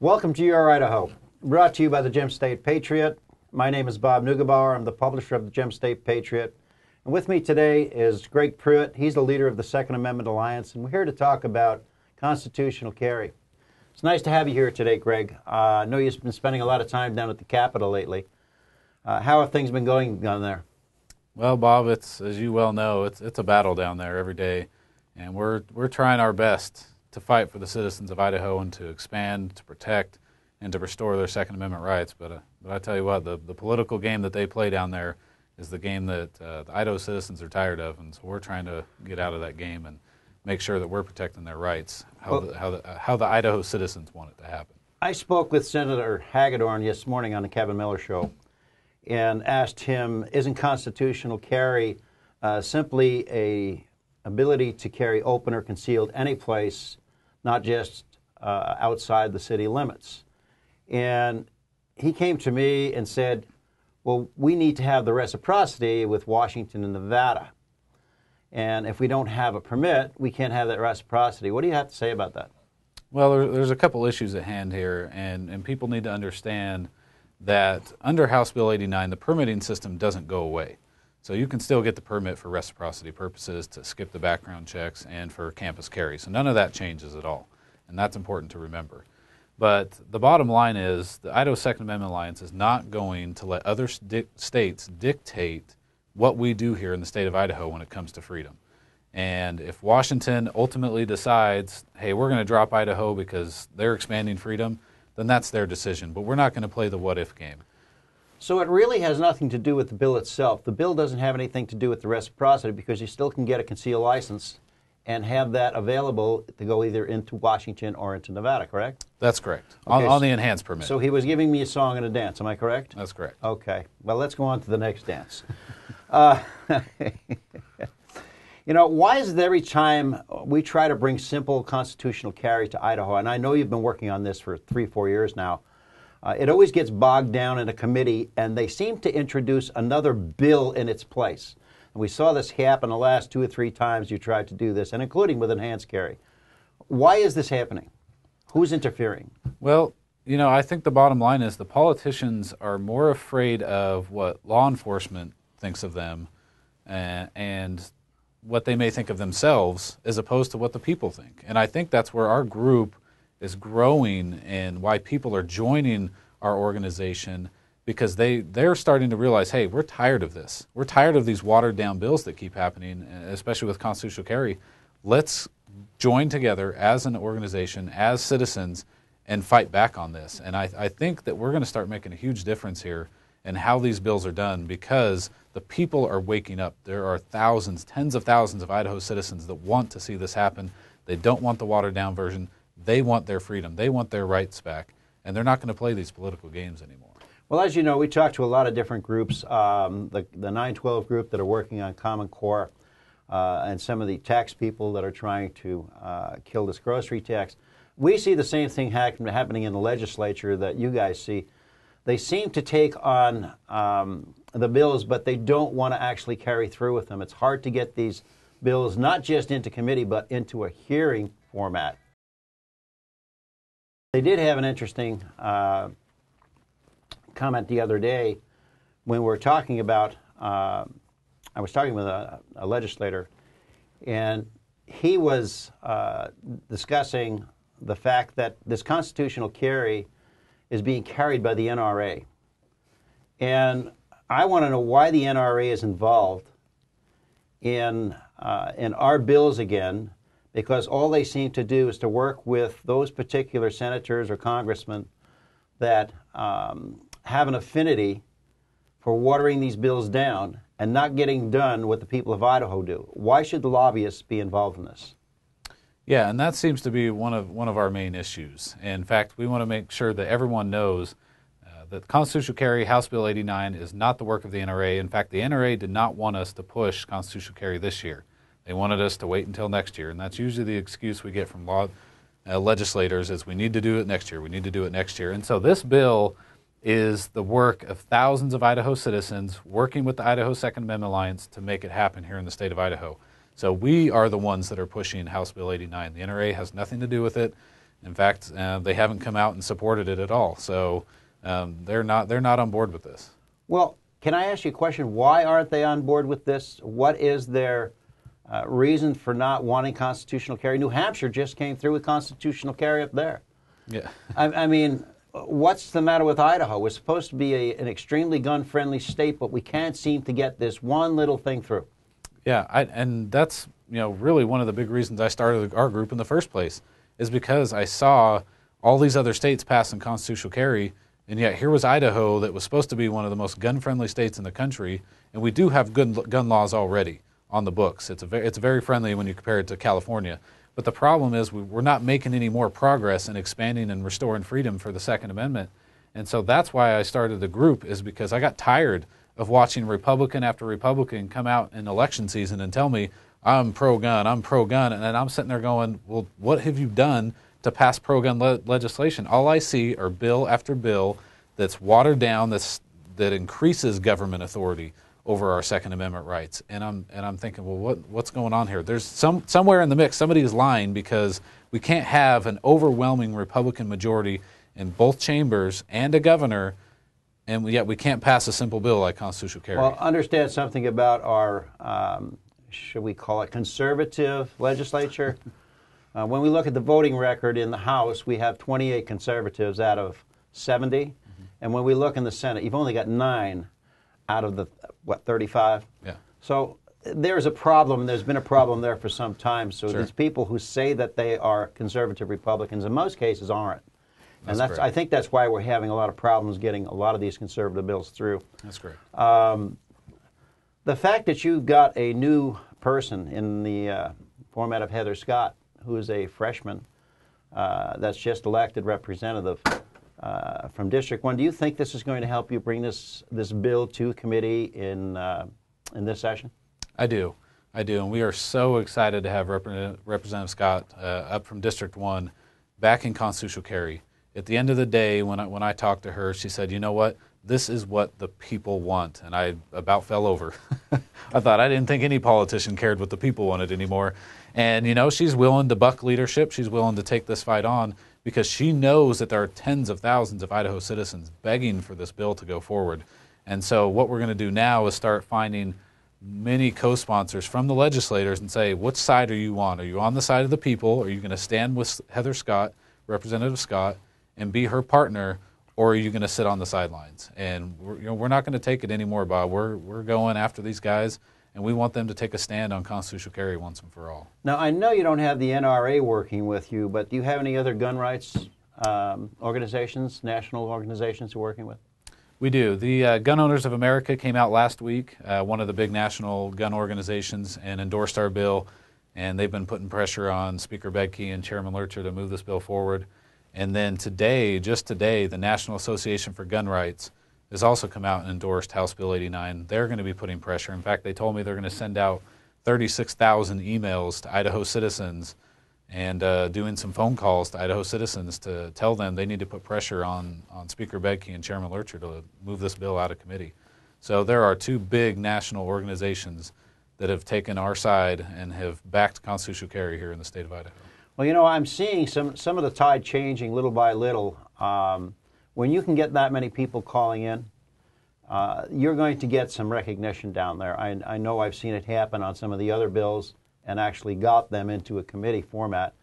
Welcome to Your Idaho, brought to you by the Gem State Patriot. My name is Bob Neugebauer. I'm the publisher of the Gem State Patriot. And with me today is Greg Pruett. He's the leader of the Second Amendment Alliance, and we're here to talk about constitutional carry. It's nice to have you here today, Greg. I know you've been spending a lot of time down at the Capitol lately. How have things been going down there? Well, Bob, it's, as you well know, it's a battle down there every day, and we're trying our best to fight for the citizens of Idaho and to expand, to protect, and to restore their Second Amendment rights. But I tell you what, the political game that they play down there is the game that the Idaho citizens are tired of, and so we're trying to get out of that game and make sure that we're protecting their rights, how the Idaho citizens want it to happen. I spoke with Senator Hagedorn this morning on the Kevin Miller Show and asked him, isn't constitutional carry simply a ability to carry open or concealed any place, not just outside the city limits? And he came to me and said, well, we need to have the reciprocity with Washington and Nevada. And if we don't have a permit, we can't have that reciprocity. What do you have to say about that? Well, there's a couple issues at hand here, and people need to understand that under House Bill 89, the permitting system doesn't go away. So you can still get the permit for reciprocity purposes, to skip the background checks, and for campus carry. So none of that changes at all, and that's important to remember. But the bottom line is the Idaho Second Amendment Alliance is not going to let other states dictate what we do here in the state of Idaho when it comes to freedom. And if Washington ultimately decides, hey, we're going to drop Idaho because they're expanding freedom, then that's their decision. But we're not going to play the what-if game. So it really has nothing to do with the bill itself. The bill doesn't have anything to do with the reciprocity because you still can get a concealed license and have that available to go either into Washington or into Nevada, correct? That's correct, okay, on the enhanced permit. So he was giving me a song and a dance, am I correct? That's correct. Okay, well, let's go on to the next dance. You know, why is it every time we try to bring simple constitutional carry to Idaho, and I know you've been working on this for 3-4 years now, it always gets bogged down in a committee, and they seem to introduce another bill in its place. And we saw this happen the last 2 or 3 times you tried to do this, and including with enhanced carry. Why is this happening? Who's interfering? Well, you know, I think the bottom line is the politicians are more afraid of what law enforcement thinks of them and what they may think of themselves as opposed to what the people think. And I think that's where our group is growing and why people are joining our organization, because they're starting to realize, hey, we're tired of this. We're tired of these watered-down bills that keep happening, especially with constitutional carry. Let's join together as an organization, as citizens, and fight back on this. And I think that we're going to start making a huge difference here in how these bills are done, because the people are waking up. There are thousands, tens of thousands of Idaho citizens that want to see this happen. They don't want the watered-down version. They want their freedom. They want their rights back, and they're not going to play these political games anymore. Well, as you know, we talked to a lot of different groups, the 912 group that are working on Common Core, and some of the tax people that are trying to kill this grocery tax. We see the same thing happening in the legislature that you guys see. They seem to take on the bills, but they don't want to actually carry through with them. It's hard to get these bills not just into committee, but into a hearing format. They did have an interesting comment the other day when we were talking about, I was talking with a legislator, and he was discussing the fact that this constitutional carry is being carried by the NRA. And I want to know why the NRA is involved in our bills again, because all they seem to do is to work with those particular senators or congressmen that have an affinity for watering these bills down and not getting done what the people of Idaho do. Why should the lobbyists be involved in this? Yeah, and that seems to be one of our main issues. In fact, we want to make sure that everyone knows that constitutional carry, House Bill 89, is not the work of the NRA. In fact, the NRA did not want us to push constitutional carry this year. They wanted us to wait until next year, and that's usually the excuse we get from legislators is we need to do it next year, we need to do it next year. And so this bill is the work of thousands of Idaho citizens working with the Idaho Second Amendment Alliance to make it happen here in the state of Idaho. So we are the ones that are pushing House Bill 89. The NRA has nothing to do with it. In fact, they haven't come out and supported it at all. So they're not on board with this. Well, can I ask you a question? Why aren't they on board with this? What is their reason for not wanting constitutional carry? New Hampshire just came through with constitutional carry up there. Yeah. I mean, what's the matter with Idaho? We're supposed to be an extremely gun-friendly state, but we can't seem to get this one little thing through. Yeah, and that's really one of the big reasons I started our group in the first place, is because I saw all these other states passing constitutional carry, and yet here was Idaho that was supposed to be one of the most gun-friendly states in the country, and we do have good gun laws already on the books. It's very friendly when you compare it to California. But the problem is we're not making any more progress in expanding and restoring freedom for the Second Amendment. And so that's why I started the group, is because I got tired of watching Republican after Republican come out in election season and tell me, I'm pro-gun, and then I'm sitting there going, well, what have you done to pass pro-gun legislation? All I see are bill after bill that's watered down, that increases government authority over our Second Amendment rights. And I'm thinking, well, what's going on here? There's somewhere in the mix, somebody is lying, because we can't have an overwhelming Republican majority in both chambers and a governor, and yet we can't pass a simple bill like constitutional carry. Well, understand something about our, should we call it conservative legislature? When we look at the voting record in the House, we have 28 conservatives out of 70. Mm-hmm. And when we look in the Senate, you've only got 9 out of the, 35? Yeah. So there's a problem. There's been a problem there for some time. So Sure. these people who say that they are conservative Republicans, in most cases, aren't. And I think that's why we're having a lot of problems getting a lot of these conservative bills through. That's great. The fact that you've got a new person in the format of Heather Scott, who is a freshman that's just elected representative from District 1, do you think this is going to help you bring this bill to committee in this session? I do, and we are so excited to have Representative Scott up from District 1 back in constitutional carry. At the end of the day, when I talked to her, she said, you know what, this is what the people want, and I about fell over. I didn't think any politician cared what the people wanted anymore. And, she's willing to buck leadership. She's willing to take this fight on because she knows that there are tens of thousands of Idaho citizens begging for this bill to go forward. And so what we're going to do now is start finding many co-sponsors from the legislators and say, which side are you on? Are you on the side of the people? Are you going to stand with Heather Scott, Representative Scott, and be her partner, or are you going to sit on the sidelines? And we're not going to take it anymore, Bob. We're going after these guys, and we want them to take a stand on constitutional carry once and for all. Now, I know you don't have the NRA working with you, but do you have any other gun rights organizations, national organizations you're working with? We do. The Gun Owners of America came out last week, one of the big national gun organizations, and endorsed our bill. And they've been putting pressure on Speaker Bedke and Chairman Lurcher to move this bill forward. And then today, just today, the National Association for Gun Rights has also come out and endorsed House Bill 89. They're going to be putting pressure. In fact, they told me they're going to send out 36,000 emails to Idaho citizens and doing some phone calls to Idaho citizens to tell them they need to put pressure on Speaker Bedke and Chairman Lurcher to move this bill out of committee. So there are 2 big national organizations that have taken our side and have backed constitutional carry here in the state of Idaho. Well, I'm seeing some of the tide changing little by little. When you can get that many people calling in, you're going to get some recognition down there. I know I've seen it happen on some of the other bills and actually got them into a committee format.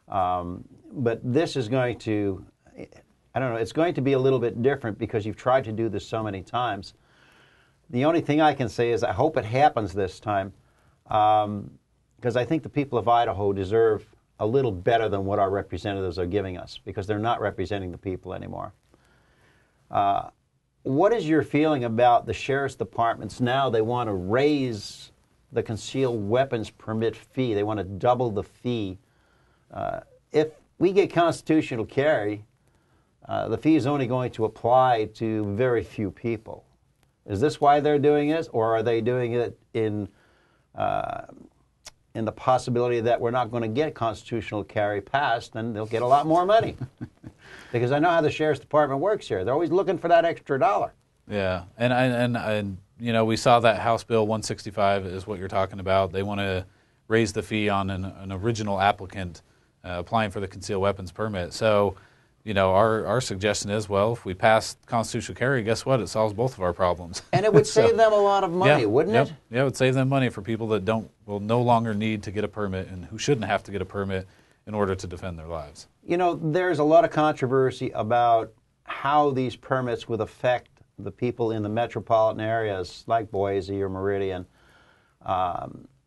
But this is going to, I don't know, it's going to be a little bit different because you've tried to do this so many times. The only thing I can say is I hope it happens this time because I think the people of Idaho deserve a little better than what our representatives are giving us because they're not representing the people anymore. What is your feeling about the sheriff's departments now? They want to raise the concealed weapons permit fee. They want to double the fee. If we get constitutional carry, the fee is only going to apply to very few people. Is this why they're doing it, or are they doing it in the possibility that we're not going to get constitutional carry passed, and they'll get a lot more money? Because I know how the sheriff's department works here. They're always looking for that extra dollar. Yeah, and we saw that House Bill 165 is what you're talking about. They want to raise the fee on an original applicant applying for the concealed weapons permit. So, our suggestion is, well, if we pass constitutional carry, guess what? It solves both of our problems. And it would save them a lot of money, wouldn't it? Yeah, it would save them money for people that will no longer need to get a permit and who shouldn't have to get a permit in order to defend their lives. There's a lot of controversy about how these permits would affect the people in the metropolitan areas like Boise or Meridian.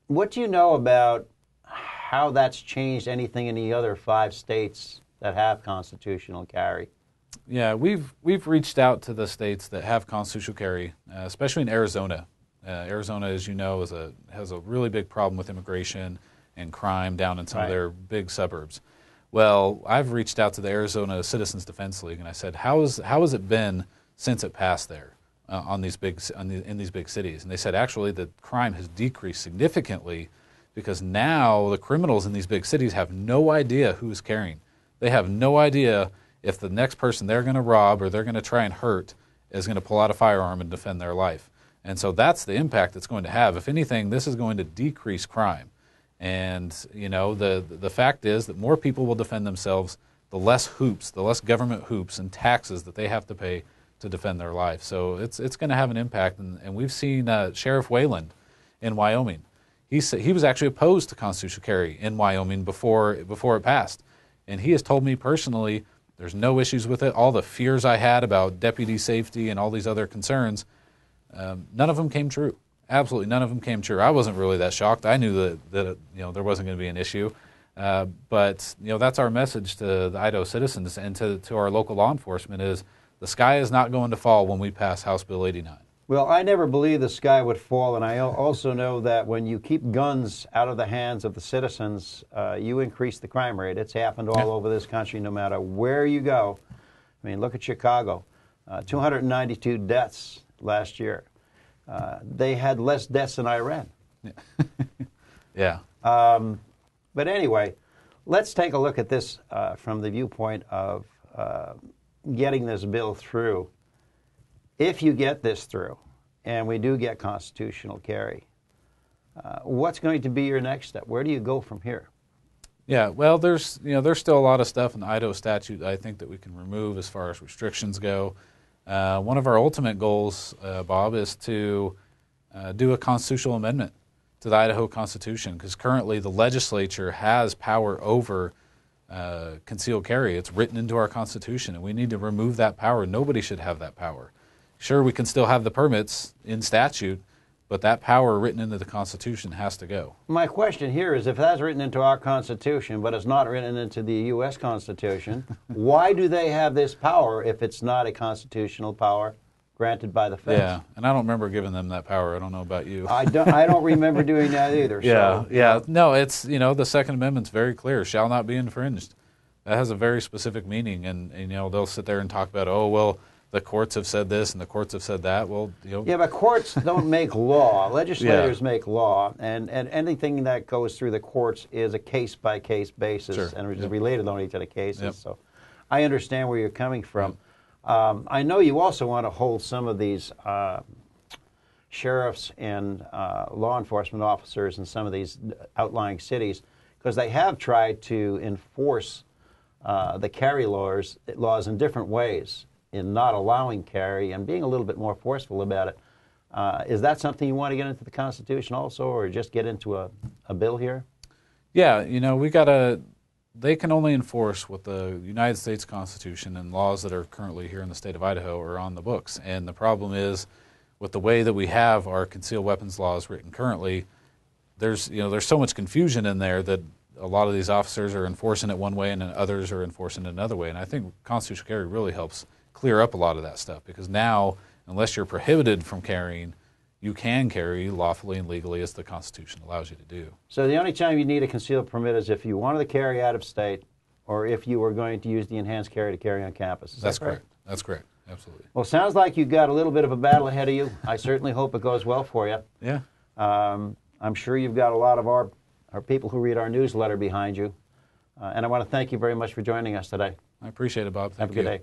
What do you know about how that's changed anything in the other 5 states that have constitutional carry? Yeah, we've reached out to the states that have constitutional carry, especially in Arizona. Arizona, as you know, has a really big problem with immigration and crime down in some of their big suburbs. Well, I've reached out to the Arizona Citizens Defense League, and I said, how has it been since it passed there in these big cities? And they said, actually, the crime has decreased significantly because now the criminals in these big cities have no idea who's carrying. They have no idea if the next person they're going to rob or they're going to try and hurt is going to pull out a firearm and defend their life. And so that's the impact it's going to have. If anything, this is going to decrease crime. And, the fact is that more people will defend themselves, the less government hoops and taxes that they have to pay to defend their life. So it's going to have an impact. And we've seen Sheriff Wayland in Wyoming. He was actually opposed to constitutional carry in Wyoming before it passed. And he has told me personally there's no issues with it. All the fears I had about deputy safety and all these other concerns, none of them came true. Absolutely none of them came true. I wasn't really that shocked. I knew that there wasn't going to be an issue. But that's our message to the Idaho citizens and to our local law enforcement is the sky is not going to fall when we pass House Bill 89. Well, I never believed the sky would fall, and I also know that when you keep guns out of the hands of the citizens, you increase the crime rate. It's happened all over this country, no matter where you go. I mean, look at Chicago, 292 deaths last year. They had less deaths than Iran. Yeah. But anyway, let's take a look at this from the viewpoint of getting this bill through. If you get this through, and we do get constitutional carry, what's going to be your next step? Where do you go from here? Yeah, well, there's still a lot of stuff in the Idaho statute I think that we can remove as far as restrictions go. One of our ultimate goals, Bob, is to do a constitutional amendment to the Idaho Constitution, because currently the legislature has power over concealed carry. It's written into our Constitution, and we need to remove that power. Nobody should have that power. Sure, we can still have the permits in statute, but that power written into the Constitution has to go. My question here is, if that's written into our Constitution, but it's not written into the U.S. Constitution, why do they have this power if it's not a constitutional power granted by the feds? Yeah, and I don't remember giving them that power. I don't know about you. I don't remember doing that either. Yeah, so, yeah. No, it's, the Second Amendment's very clear, shall not be infringed. That has a very specific meaning, and they'll sit there and talk about, oh, well, the courts have said this and the courts have said that. Well, Yeah, but courts don't make law. Legislators make law, and anything that goes through the courts is a case-by-case basis, Sure. and is related only to the cases. Yep. So I understand where you're coming from. I know you also want to hold some of these sheriffs and law enforcement officers in some of these outlying cities, because they have tried to enforce the carry laws in different ways, in not allowing carry and being a little bit more forceful about it. Is that something you want to get into the Constitution also, or just get into a bill here? Yeah, they can only enforce what the United States Constitution and laws that are currently here in the state of Idaho are on the books. And the problem is, with the way that we have our concealed weapons laws written currently, there's so much confusion in there that a lot of these officers are enforcing it one way and then others are enforcing it another way. And I think constitutional carry really helps clear up a lot of that stuff, because now, unless you're prohibited from carrying, you can carry lawfully and legally as the Constitution allows you to do. So the only time you need a concealed permit is if you wanted to carry out of state, or if you were going to use the enhanced carry to carry on campus. Is That's that correct? correct. That's correct. Absolutely. Well, sounds like you've got a little bit of a battle ahead of you. I certainly hope it goes well for you. Yeah. I'm sure you've got a lot of our people who read our newsletter behind you. And I want to thank you very much for joining us today. I appreciate it, Bob. Have a good day.